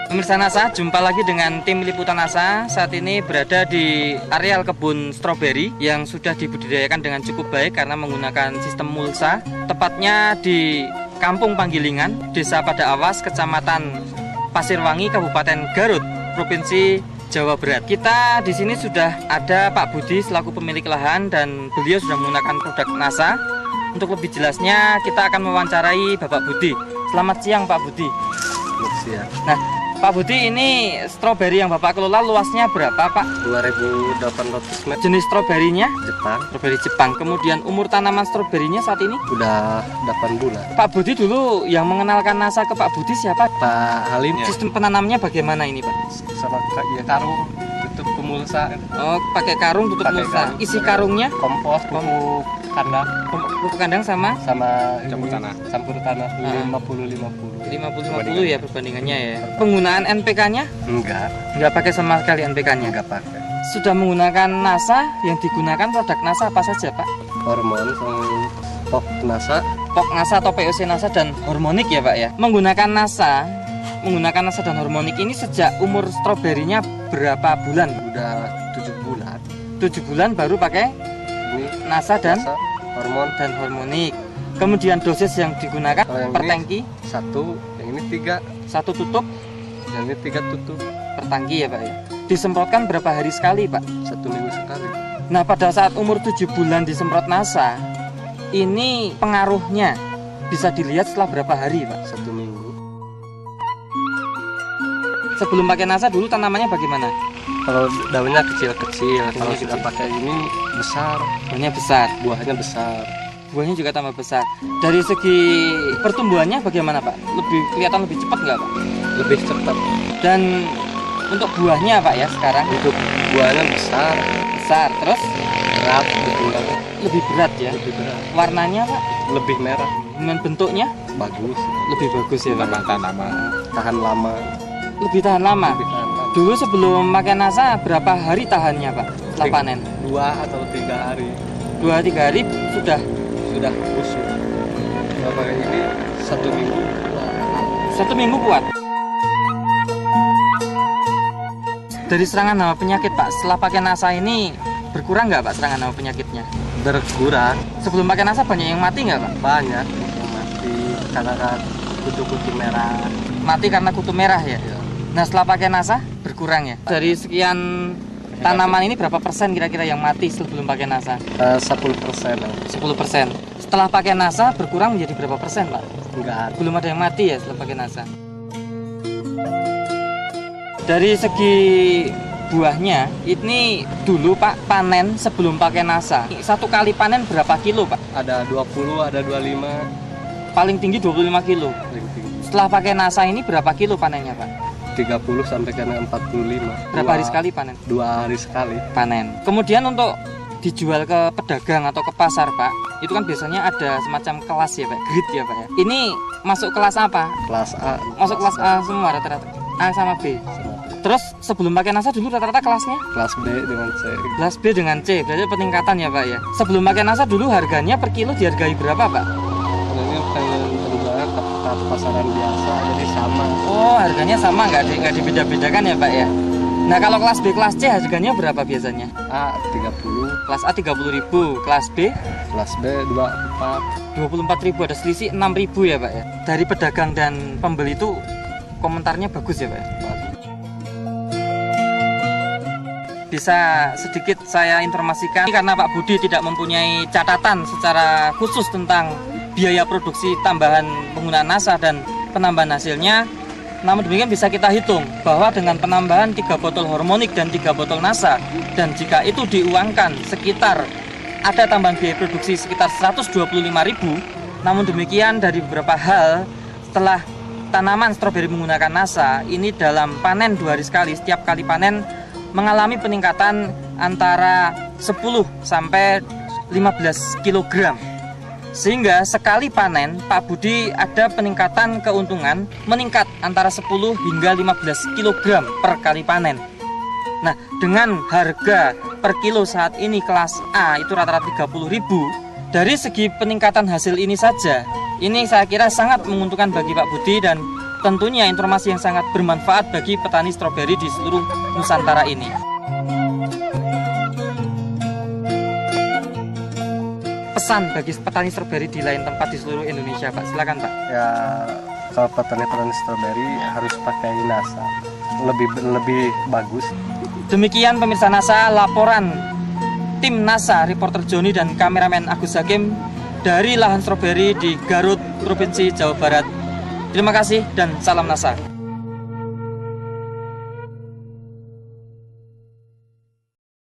Pemirsa NASA, jumpa lagi dengan tim liputan NASA. Saat ini berada di areal kebun stroberi yang sudah dibudidayakan dengan cukup baik karena menggunakan sistem mulsa. Tepatnya di Kampung Panggilingan, Desa Pada Awas, Kecamatan Pasirwangi, Kabupaten Garut, Provinsi Jawa Barat. Kita di sini sudah ada Pak Budi selaku pemilik lahan dan beliau sudah menggunakan produk NASA. Untuk lebih jelasnya kita akan mewawancarai Bapak Budi. Selamat siang Pak Budi. Selamat siang. Nah, Pak Budi, ini stroberi yang Bapak kelola luasnya berapa Pak? 2.800 meter. Jenis stroberinya? Jepang. Stroberi Jepang. Kemudian umur tanaman stroberinya saat ini? Udah 8 bulan. Pak Budi dulu yang mengenalkan NASA ke Pak Budi siapa? Pak Halim. Sistem penanamnya bagaimana ini Pak? Sama ya karung, tutup pemulsa. Oh, pakai karung tutup Pakai mulsa. karung. Isi karungnya? Kompos, pupuk kandang. Pupuk kandang sama Campur tanah. Campur tanah 50-50. 50-50 ya perbandingannya ya. Penggunaan NPK-nya? Enggak pakai sama sekali NPK-nya. Enggak pakai. Sudah menggunakan NASA, yang digunakan produk NASA apa saja Pak? Hormon sama pok NASA. POK NASA atau POC NASA dan hormonik ya Pak ya. Menggunakan NASA dan hormonik ini sejak umur stroberinya berapa bulan? Udah 7 bulan. 7 bulan baru pakai Ini NASA dan hormon dan hormonik. Kemudian dosis yang digunakan yang per ini tangki 1, yang ini 3, 1 tutup yang ini 3 tutup. per tangki ya Pak ya. Disemprotkan berapa hari sekali Pak? 1 minggu sekali. Nah, pada saat umur 7 bulan disemprot NASA, ini pengaruhnya bisa dilihat setelah berapa hari Pak? 1 minggu. Sebelum pakai NASA dulu tanamannya bagaimana? Kalau daunnya kecil-kecil, kalau sudah pakai ini besar, Daunnya besar, buahnya besar. buahnya juga tambah besar. Dari segi pertumbuhannya bagaimana Pak? Lebih kelihatan lebih cepat nggak Pak? Lebih cepat. Dan untuk buahnya Pak ya sekarang Untuk buahnya besar, besar, terus berat, bertulang, lebih berat ya. lebih berat, Warnanya Pak, lebih merah, dengan bentuknya bagus, lebih bagus ya Pak. tahan lama, Lebih tahan lama. lebih tahan lama. Dulu sebelum pakai NASA berapa hari tahannya Pak setelah panen? 2 atau 3 hari 2-3 hari sudah busuk. Kalau pakai ini 1 minggu. 1 minggu kuat. Dari serangan hama penyakit Pak, setelah pakai NASA ini berkurang nggak Pak serangan hama penyakitnya? Berkurang Sebelum pakai NASA banyak yang mati nggak Pak? banyak yang mati karena kutu-kutu merah. Mati karena kutu merah ya? Ya. Nah, setelah pakai NASA berkurang ya? Dari sekian tanaman ini berapa persen kira-kira yang mati sebelum pakai NASA? 10%. 10%. Setelah pakai NASA berkurang menjadi berapa persen Pak? Enggak. Belum ada yang mati ya setelah pakai NASA. Dari segi buahnya, ini dulu Pak panen sebelum pakai NASA. Satu kali panen berapa kilo Pak? Ada 20, ada 25. Paling tinggi 25 kilo. Paling tinggi. Setelah pakai NASA ini berapa kilo panennya Pak? 30 sampai ke 45. Berapa hari sekali panen? 2 hari sekali. Panen. Kemudian untuk dijual ke pedagang atau ke pasar Pak, itu kan biasanya ada semacam kelas ya Pak, grade ya Pak ya. Ini masuk kelas apa? Kelas A. Masuk kelas A semua rata-rata. A sama B. Terus sebelum pakai NASA dulu rata-rata kelasnya? Kelas B dengan C. Kelas B dengan C, berarti peningkatan ya Pak ya. Sebelum pakai NASA dulu harganya per kilo dihargai berapa Pak? Kalau ini penjualan ke pasaran biasa, jadi sama. Oh, harganya sama, nggak dibeda-bedakan ya Pak ya. Nah, kalau kelas B, kelas C harganya berapa biasanya? A 30, Kelas A 30.000, kelas B kelas B 24. 24.000, ada selisih 6.000 ya Pak ya. Dari pedagang dan pembeli itu komentarnya bagus ya Pak ya. Bisa sedikit saya informasikan karena Pak Budi tidak mempunyai catatan secara khusus tentang biaya produksi tambahan penggunaan NASA dan penambahan hasilnya. Namun demikian bisa kita hitung bahwa dengan penambahan 3 botol hormonik dan 3 botol NASA, dan jika itu diuangkan sekitar ada tambahan biaya produksi sekitar 125.000. Namun demikian dari beberapa hal, setelah tanaman stroberi menggunakan NASA ini dalam panen 2 hari sekali, setiap kali panen mengalami peningkatan antara 10 sampai 15 kg. Sehingga sekali panen Pak Budi ada peningkatan keuntungan meningkat antara 10 hingga 15 kg per kali panen. Nah, dengan harga per kilo saat ini kelas A itu rata-rata 30.000, dari segi peningkatan hasil ini saja, ini saya kira sangat menguntungkan bagi Pak Budi dan tentunya informasi yang sangat bermanfaat bagi petani stroberi di seluruh Nusantara ini. Pesan bagi petani stroberi di lain tempat di seluruh Indonesia, Pak. Silakan, Pak. Ya, kalau petani-petani stroberi harus pakai NASA, lebih bagus. Demikian pemirsa NASA, laporan tim NASA, reporter Joni dan kameramen Agus Hakim dari lahan stroberi di Garut, Provinsi Jawa Barat. Terima kasih dan salam NASA.